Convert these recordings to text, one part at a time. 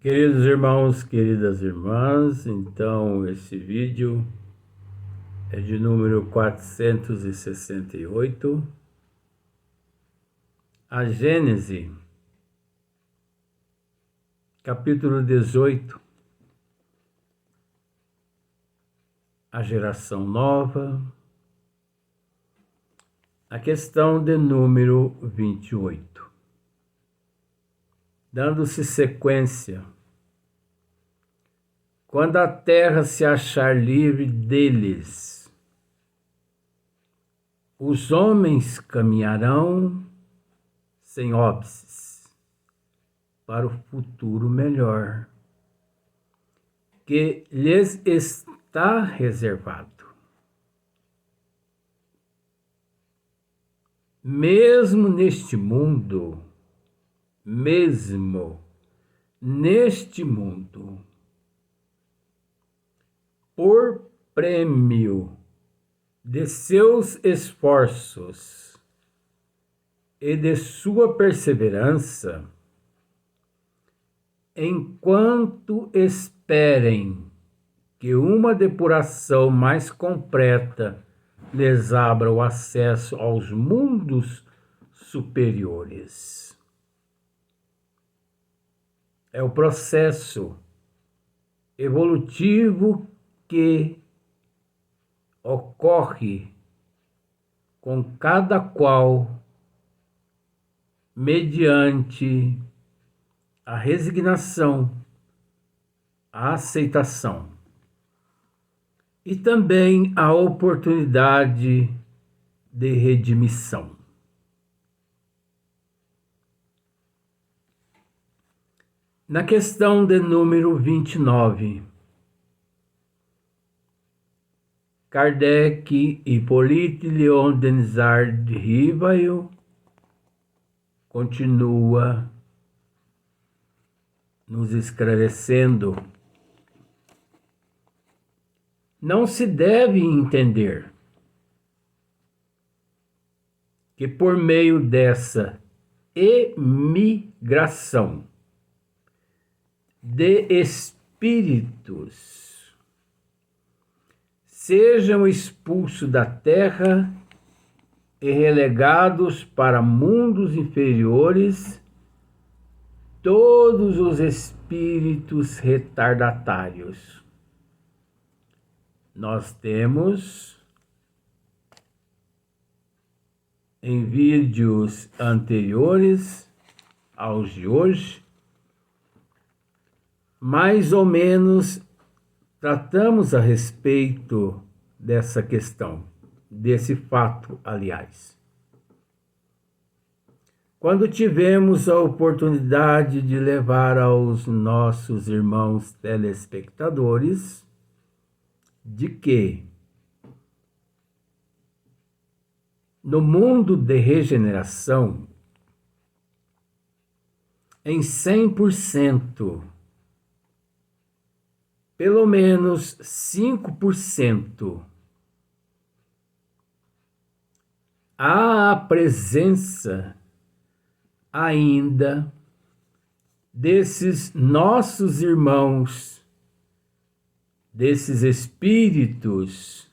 Queridos irmãos, queridas irmãs, então esse vídeo é de número 468, a Gênese, capítulo 18, a geração nova, a questão de número 28. Dando-se sequência, quando a terra se achar livre deles, os homens caminharão sem óbices para o futuro melhor que lhes está reservado. Mesmo neste mundo, por prêmio de seus esforços e de sua perseverança, enquanto esperem que uma depuração mais completa lhes abra o acesso aos mundos superiores. É o processo evolutivo que ocorre com cada qual mediante a resignação, a aceitação e também a oportunidade de redimissão. Na questão de número 29, Kardec, Hippolyte Léon Denisard de Rivail, continua nos esclarecendo. Não se deve entender que por meio dessa emigração de espíritos sejam expulsos da terra e relegados para mundos inferiores todos os espíritos retardatários. Nós temos em vídeos anteriores aos de hoje, mais ou menos tratamos a respeito dessa questão, desse fato, aliás. Quando tivemos a oportunidade de levar aos nossos irmãos telespectadores de que no mundo de regeneração, em 100%, pelo menos 5%, há a presença ainda desses nossos irmãos, desses espíritos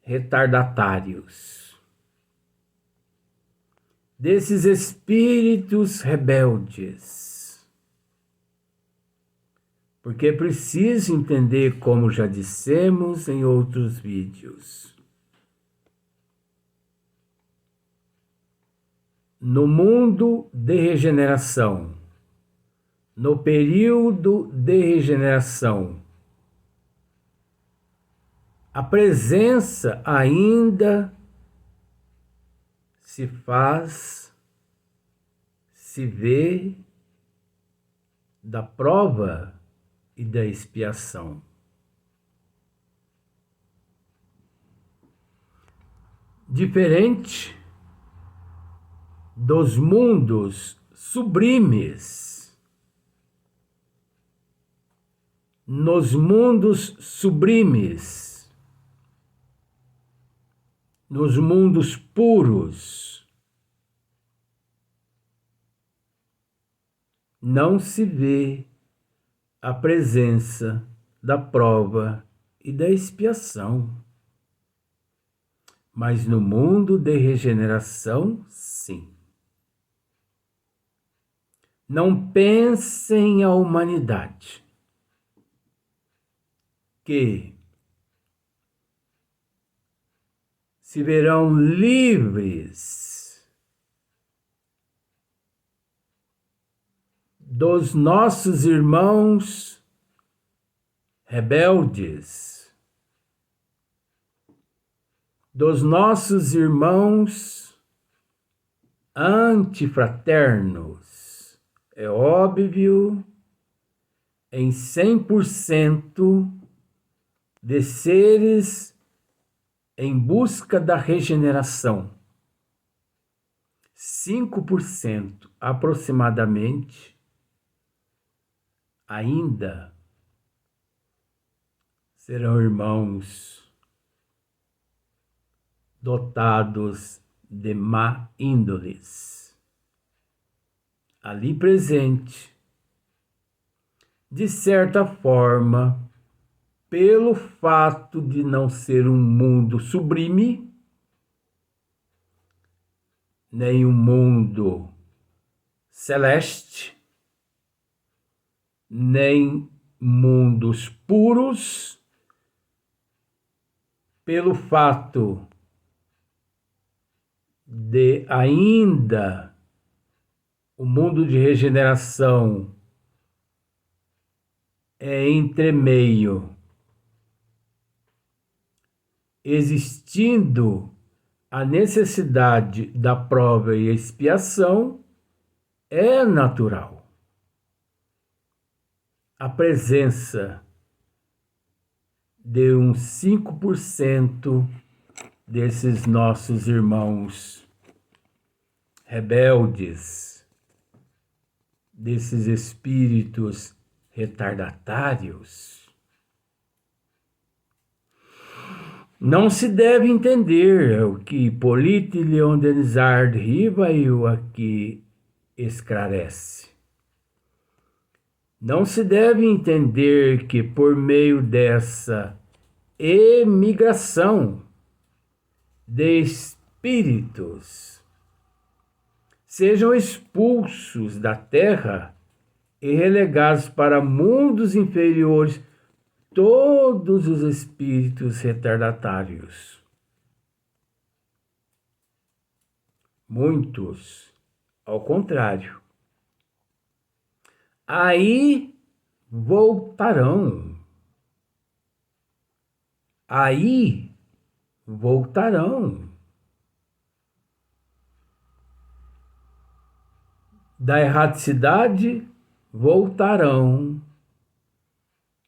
retardatários, desses espíritos rebeldes. Porque é preciso entender, como já dissemos em outros vídeos, no mundo de regeneração, no período de regeneração, a presença ainda se faz, se vê da prova e da expiação. Diferente dos mundos sublimes. Nos mundos sublimes, nos mundos puros, não se vê a presença da prova e da expiação. Mas no mundo de regeneração, sim. Não pensem a humanidade que se verão livres dos nossos irmãos rebeldes, dos nossos irmãos antifraternos. É óbvio, em 100% de seres em busca da regeneração. 5% aproximadamente ainda serão irmãos dotados de má índoles, ali presente, de certa forma, pelo fato de não ser um mundo sublime, nem um mundo celeste, nem mundos puros, pelo fato de ainda o mundo de regeneração é entremeio, existindo a necessidade da prova e expiação, é natural a presença de uns 5% desses nossos irmãos rebeldes, desses espíritos retardatários. Não se deve entender o que Hippolyte Léon Denisard Rivail aqui esclarece. Não se deve entender que por meio dessa emigração de espíritos sejam expulsos da Terra e relegados para mundos inferiores todos os espíritos retardatários. Muitos, ao contrário, aí voltarão. Aí voltarão. Da erraticidade voltarão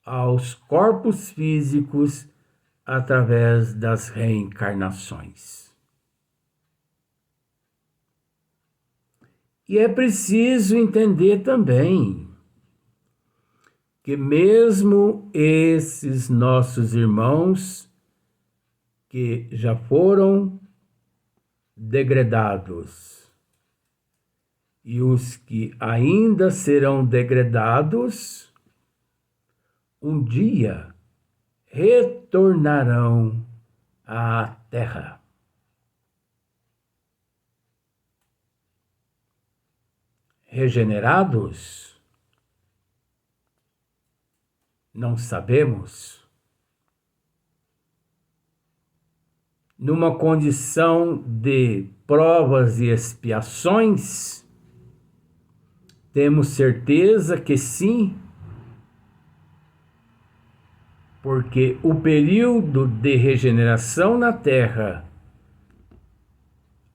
aos corpos físicos através das reencarnações. E é preciso entender também que mesmo esses nossos irmãos que já foram degradados e os que ainda serão degradados, um dia retornarão à Terra. Regenerados? Não sabemos. Numa condição de provas e expiações, temos certeza que sim, porque o período de regeneração na Terra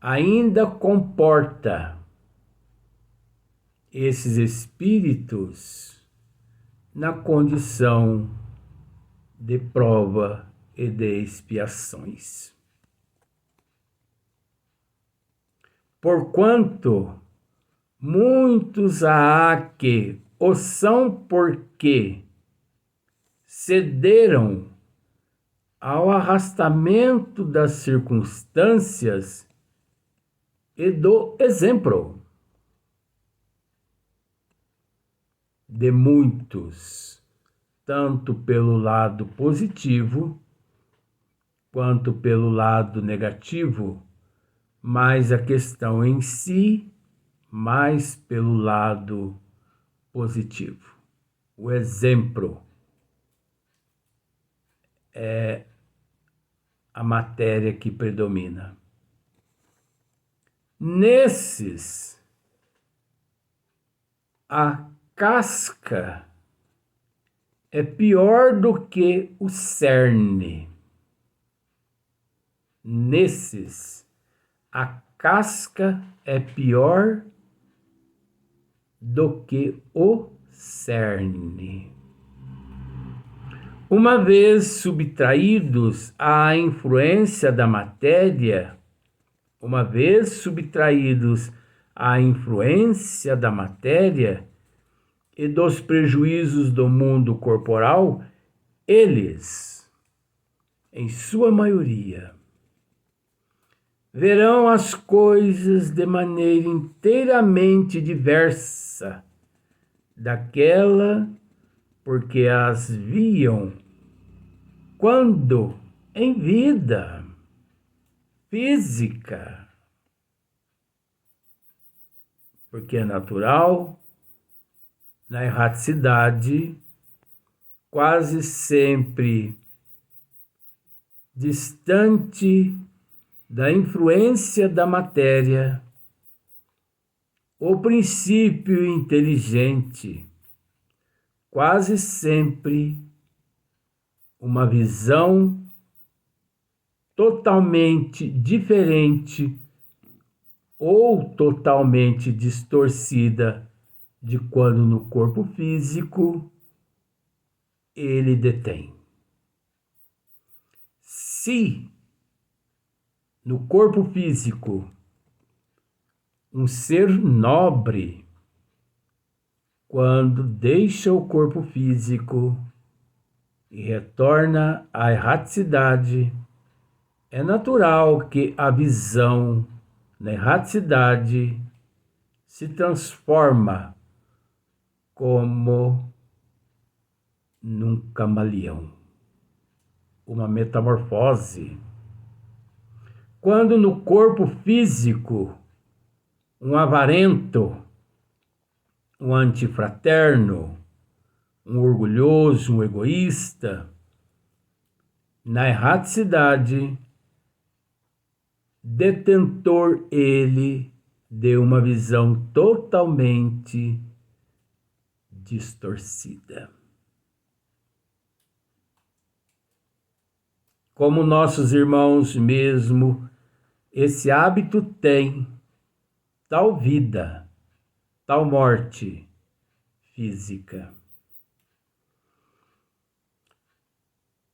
ainda comporta esses espíritos na condição de prova e de expiações. Porquanto muitos há que o são porque cederam ao arrastamento das circunstâncias e do exemplo. de muitos, tanto pelo lado positivo quanto pelo lado negativo, mas a questão em si, mais pelo lado positivo. O exemplo é a matéria que predomina. Nesses, a casca é pior do que o cerne. Nesses, a casca é pior do que o cerne. Uma vez subtraídos à influência da matéria, e dos prejuízos do mundo corporal, eles, em sua maioria, verão as coisas de maneira inteiramente diversa daquela porque as viam quando em vida física, porque é natural, na erraticidade, quase sempre distante da influência da matéria, o princípio inteligente, quase sempre uma visão totalmente diferente ou totalmente distorcida de quando no corpo físico ele detém. Se no corpo físico um ser nobre, quando deixa o corpo físico e retorna à erraticidade, é natural que a visão na erraticidade se transforma como num camaleão, uma metamorfose. Quando no corpo físico um avarento, um antifraterno, um orgulhoso, um egoísta, na erraticidade, detentor ele de uma visão totalmente distorcida. Como nossos irmãos mesmo, esse hábito tem tal vida, tal morte física.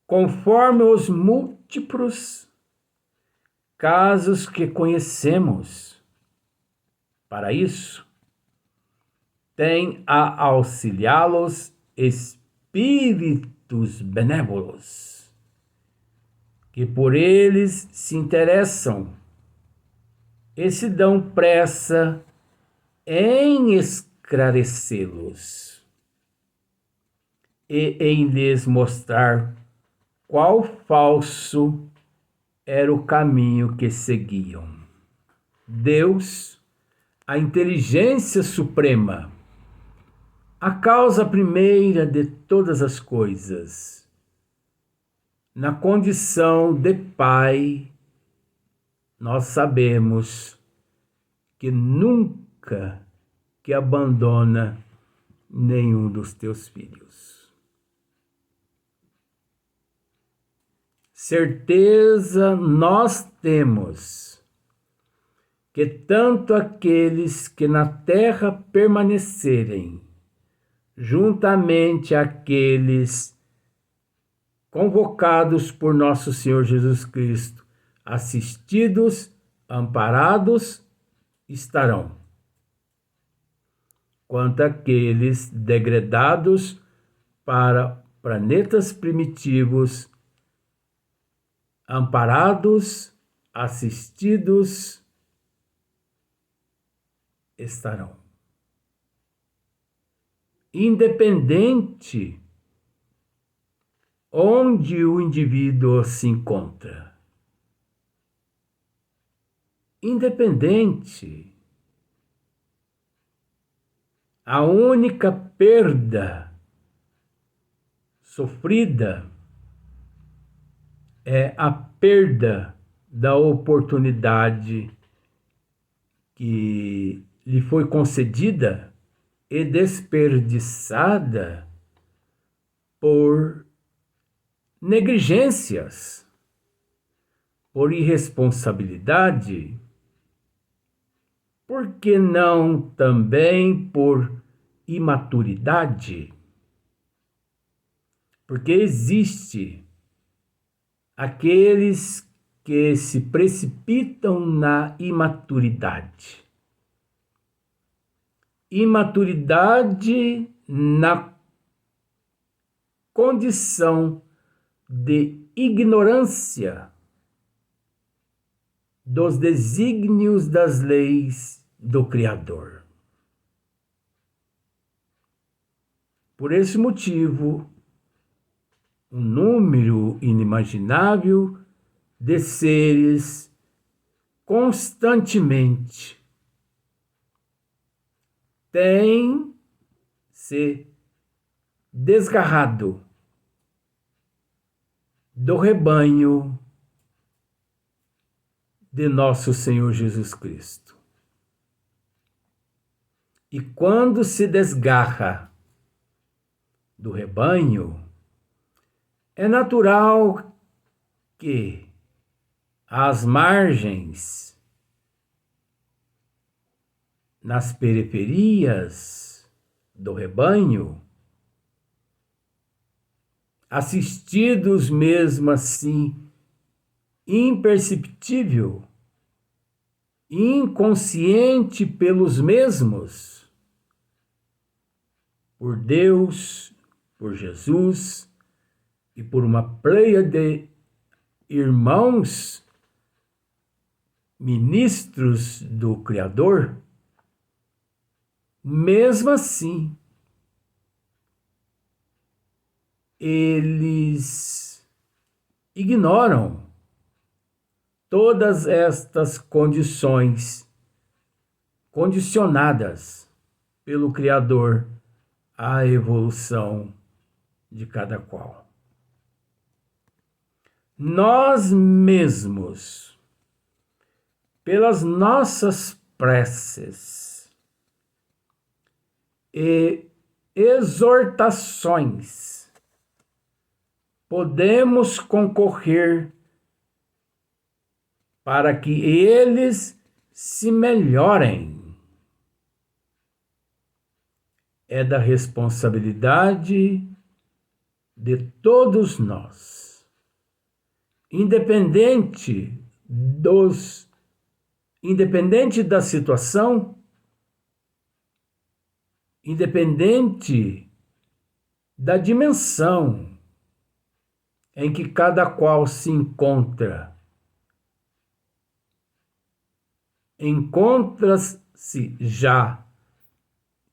Conforme os múltiplos casos que conhecemos, para isso, tem a auxiliá-los espíritos benévolos, que por eles se interessam e se dão pressa em esclarecê-los e em lhes mostrar qual falso era o caminho que seguiam. Deus, a inteligência suprema, a causa primeira de todas as coisas, na condição de Pai, nós sabemos que nunca que abandona nenhum dos teus filhos. Certeza nós temos que tanto aqueles que na terra permanecerem, juntamente àqueles convocados por nosso Senhor Jesus Cristo, assistidos, amparados, estarão. Quanto àqueles degradados para planetas primitivos, amparados, assistidos, estarão. independente onde o indivíduo se encontra. Independente. A única perda sofrida é a perda da oportunidade que lhe foi concedida e desperdiçada por negligências, por irresponsabilidade, por que não também por imaturidade? Porque existe aqueles que se precipitam na imaturidade. Imaturidade na condição de ignorância dos desígnios das leis do Criador. Por esse motivo, um número inimaginável de seres constantemente tem se desgarrado do rebanho de nosso Senhor Jesus Cristo. E quando se desgarra do rebanho, é natural que às margens, nas periferias do rebanho, assistidos mesmo assim, imperceptível, inconsciente pelos mesmos, por Deus, por Jesus e por uma pleia de irmãos, ministros do Criador, mesmo assim, eles ignoram todas estas condições condicionadas pelo Criador à evolução de cada qual. Nós mesmos, pelas nossas preces e exortações, podemos concorrer para que eles se melhorem. É da responsabilidade de todos nós, independente da situação, independente da dimensão em que cada qual se encontra. Encontra-se já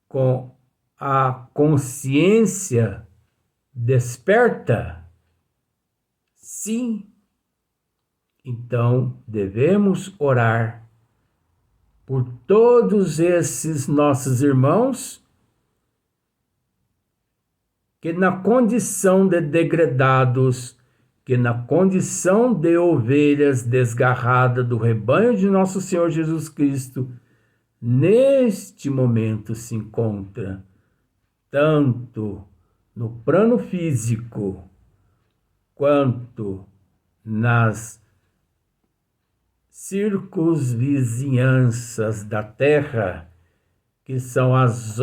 com a consciência desperta? Sim. Então devemos orar por todos esses nossos irmãos que na condição de degradados, que na condição de ovelhas desgarradas do rebanho de nosso Senhor Jesus Cristo, neste momento se encontra, tanto no plano físico, quanto nas circunvizinhanças da Terra, que são as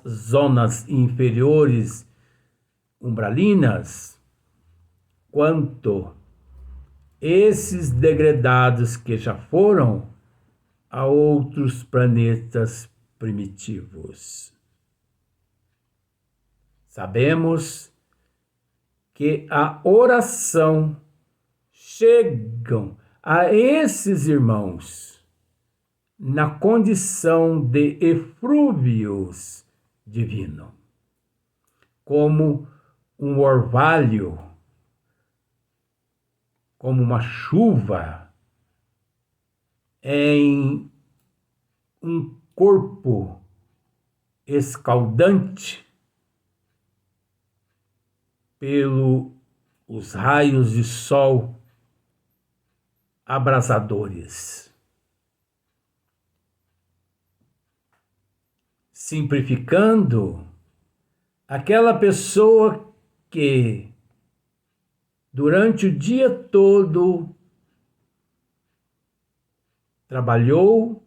zonas inferiores umbralinas, quanto esses degradados que já foram a outros planetas primitivos. Sabemos que a oração chegam a esses irmãos na condição de eflúvios divinos. como um orvalho, como uma chuva em um corpo escaldante pelos raios de sol abrasadores. Simplificando, aquela pessoa que durante o dia todo trabalhou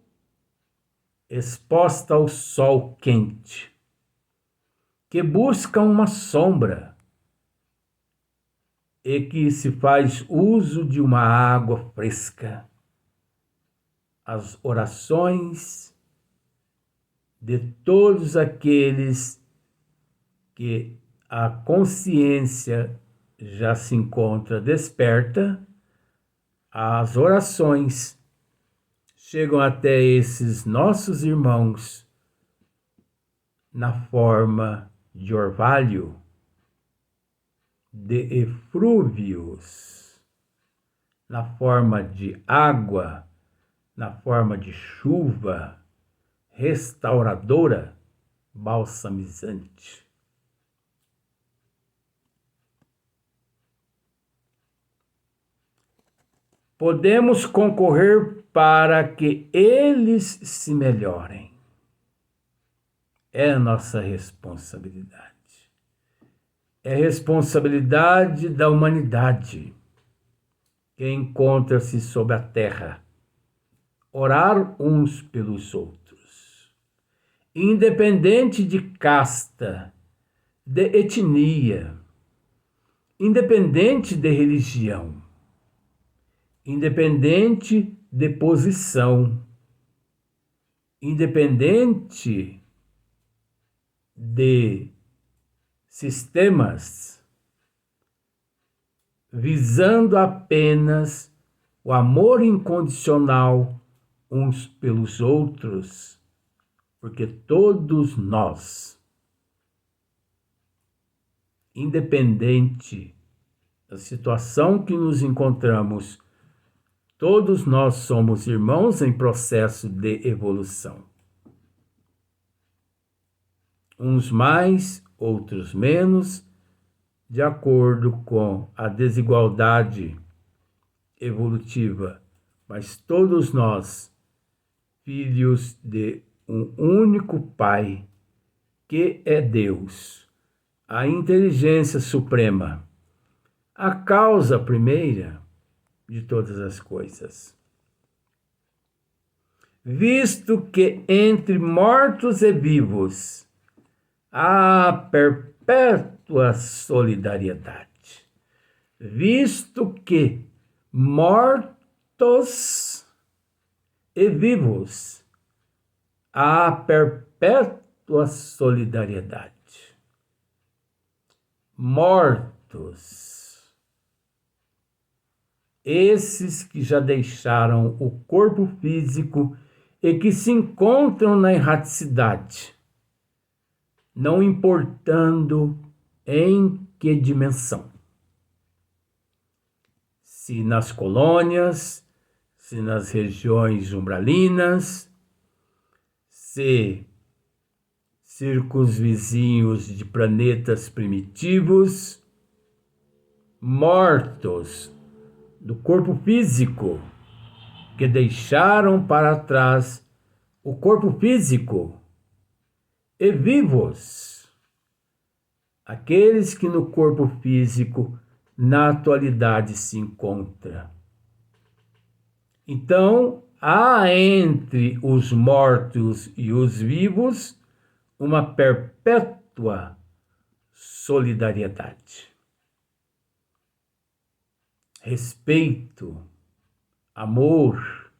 exposta ao sol quente, que busca uma sombra e que se faz uso de uma água fresca. As orações de todos aqueles que a consciência já se encontra desperta, as orações chegam até esses nossos irmãos na forma de orvalho, de eflúvios, na forma de água, na forma de chuva restauradora, balsamizante. Podemos concorrer para que eles se melhorem. É a nossa responsabilidade. É responsabilidade da humanidade que encontra-se sob a terra. Orar uns pelos outros. Independente de casta, de etnia, independente de religião, independente de posição, independente de sistemas, visando apenas o amor incondicional uns pelos outros, porque todos nós, independente da situação que nos encontramos, todos nós somos irmãos em processo de evolução. Uns mais, outros menos, de acordo com a desigualdade evolutiva, mas todos nós, filhos de um único Pai, que é Deus, a inteligência suprema, a causa primeira de todas as coisas. Visto que entre mortos e vivos há perpétua solidariedade, visto que mortos e vivos há perpétua solidariedade. Mortos, esses que já deixaram o corpo físico e que se encontram na erraticidade, não importando em que dimensão. Se nas colônias, se nas regiões umbralinas, se círculos vizinhos de planetas primitivos, mortos do corpo físico, que deixaram para trás o corpo físico, e vivos, aqueles que no corpo físico na atualidade se encontra. Então, há entre os mortos e os vivos uma perpétua solidariedade. Respeito, amor,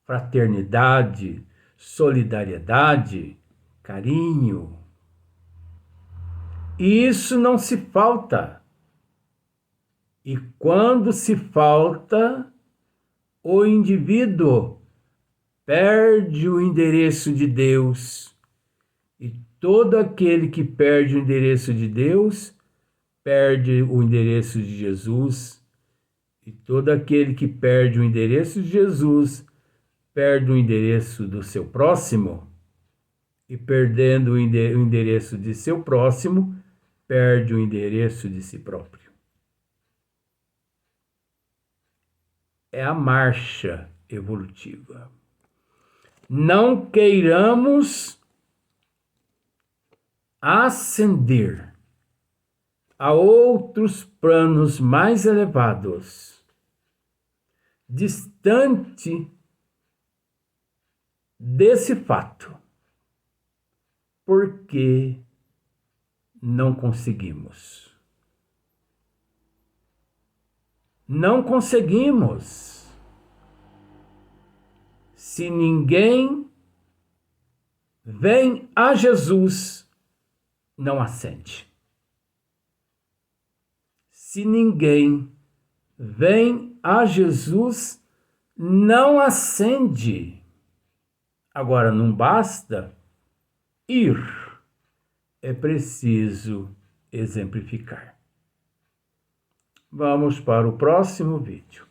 fraternidade, solidariedade, carinho. Isso não se falta. E quando se falta, o indivíduo perde o endereço de Deus e todo aquele que perde o endereço de Deus, perde o endereço de Jesus. E todo aquele que perde o endereço de Jesus, perde o endereço do seu próximo. E perdendo o endereço de seu próximo, perde o endereço de si próprio. É a marcha evolutiva. Não queiramos ascender a outros planos mais elevados, distante desse fato, porque não conseguimos. Não conseguimos. Se ninguém vem a Jesus, não ascende. Se ninguém vem a Jesus, não ascende. Agora, não basta ir, é preciso exemplificar. Vamos para o próximo vídeo.